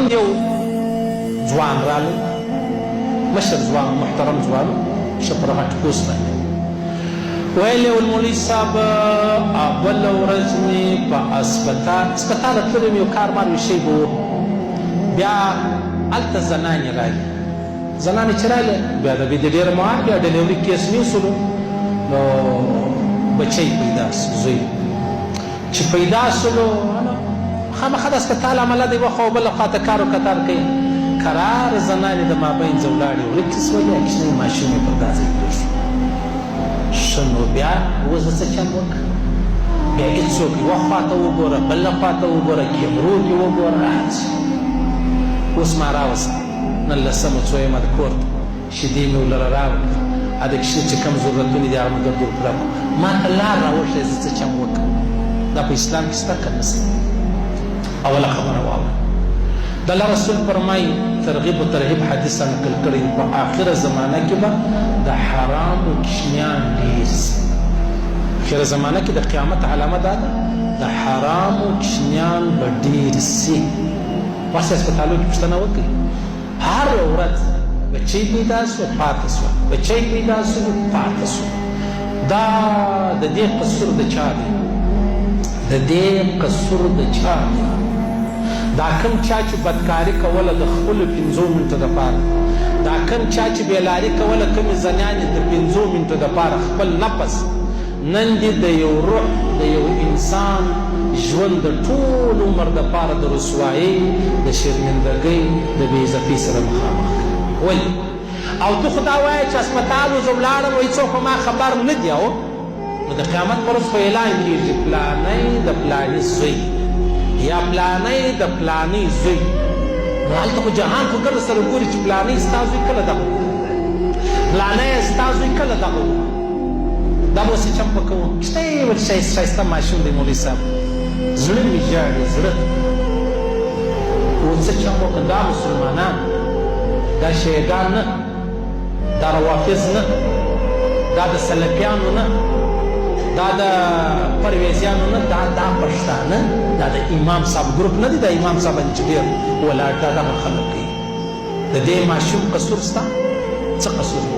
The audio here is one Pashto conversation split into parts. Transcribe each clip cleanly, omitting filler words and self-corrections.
پرون یو ځوان راغی، مشر ځوان محترم ځوان، ښه پر غټ کوس باندې ویل یې مولوي صاحب بله ورځ مې په هسپتال تللی یم، یو کار مال وي شی به و، بیا هلته زنانې راغلې. زنانې چې راغلې بیا د دې ډېره مهال بیا ډلیوري کیس نیوسلو، نو بچی پیدا سو، زوی چې پیدا سلو خامخا د هسپتال عمله دی وخوا او بله خواته کار و کتار کوي. کرار زنانې د مابین ځه ولاړې ورکې سولې، کوچنی ماشوم یې پر دا ځای پرېښود. ښه نو بیا اوس به څه چل وکړه؟ بیا هېڅوک یوه خواته وګوره، بله خواته وګوره، کیمرو کې وګوره، اوس ما راوسته نن لسمه څویمه د کور ته شیدې مې ولره راوړې، د کښې چې کوم ضرورتونه دي هغه مې درته ورپوره کړو. ما ته لار راوښیه زه څه چم وکړم. دا په اسلام کې شته که نشته؟ اوله خبره واوره، د الله رسول فرمایي ترغیب و ترهیب حدیث نقل کړی په آخره زمانه کې به د حرامو کشمیان ډېر سي. آخره زمانه کې د قیامت علامه دا ده د حرامو کشمیان به ډېر سي. واسې هسپتالو کې پوښتنه وکړئ، هر ورځ بچی پیدا سو پاته سو، بچی پیدا سو پاته سو. دا د دې قصور د چا دی؟ د دې قصور د چا دی؟ دا کم چا چې بدکاري کوله د خپلو 5 منټو دپاره، دا کم چا چې بېلاري کوله کمې زنیانې د 5 منټو دپاره خپل نفس نن دې د یو روح د یو انسان ژوند د ټول عمر دپاره د رسوایۍ د شرمندګۍ د بېعزتۍ سره مخامخ کړي. ولې؟ او ته خو دا وایې چې هسپتال زه ولاړم وایي څوک په ما خبر نه دي، او نو د قیامت پر ورځ خو اعلان کېږي پلانی د پلاني زوی یا پلانی د پلانی زوی. نو هلته خو جهان خو ګرده سره ګوري چې پلانی ستا زوی کله دغه پلانی ستا زوی کله دغه دا به اوس یې چمپه کوو. شته یې ول ښایسته ماشوم دی مولوي صاحب، زړه مې ژاړي زړه. اوس څه چم وکړه؟ دا مسلمانان، دا شیعګان نه، دا روافظ نه، دا د سلفیانو نه، دا د پرویزیانو نه، دا پښتانه، دا د امام صاحب ګروپ نه دی. دا امام صاحب چې ډېر ولاړ دا دغه خلک کوي. د دې ماشوم قصور سته؟ څه قصور دی؟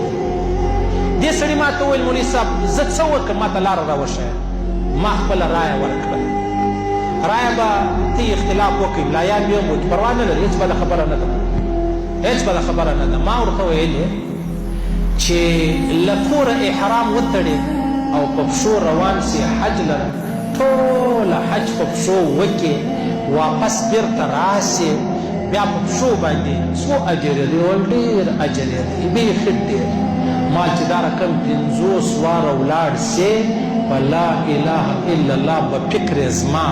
دې سړي ما ته وویل مولوي صاحب زه څه وکړم؟ ما ته لاره راوښیه. ما خپله رایه ورکړله. رایه به ته اختلاف وکړي، ملایان بیا هم وکړي، پروا نه لري، هېڅ بله خبره نه ده، هېڅ بله خبره نه ده. ما ورته ویلې چې له کوره احرام وتړې او په پښو روان سي حج لره، ټوله حج په پښو وکړې، واپس بیرته راسې، بیا په پښو باندې څو اجر دی؟ ول ډېر اجر دی، بیخي ډېر. مال چې دا رقم 50 واره ولاړ سې په لا اله الا الله به فکر زما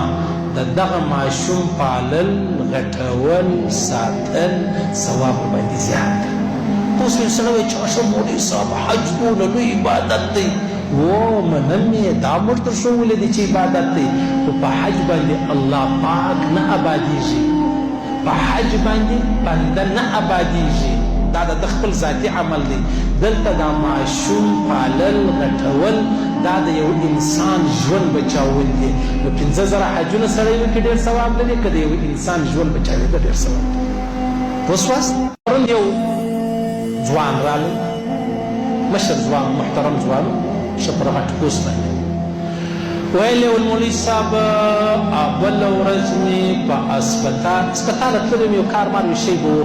د دغه ماشوم پالل، غټول، ساتل ثواب باندې زیات دی. اوس مې سره وایي چې ښه مولوي صاحب حج دونه لوی عبادت دی. و منم یې دا موږ تر ښوولی دی چې عبادت دی، خو په حج باندې الله پاک نه ابادیږي، په حج باندې بنده نه ابادیږي. دا د خپل ذاتي عمل دی. دلته دا ماشوم پالل، غټول، دا د یو انسان ژوند بچاول دی. نو 50,000 حجونه سړی وکړي ډېر ثواب لري، که د یو انسان ژوند بچاوېده ډېر ثواب دی. پوه شواست؟ پرون یو ځوان راغی، مشر ځوان محترم ځوان، ښه پر غټ کوس باندې ویل یې مولوي صاحب بله ورځ مې په هسپتال تللی یم، یو کار مال وي شی به و،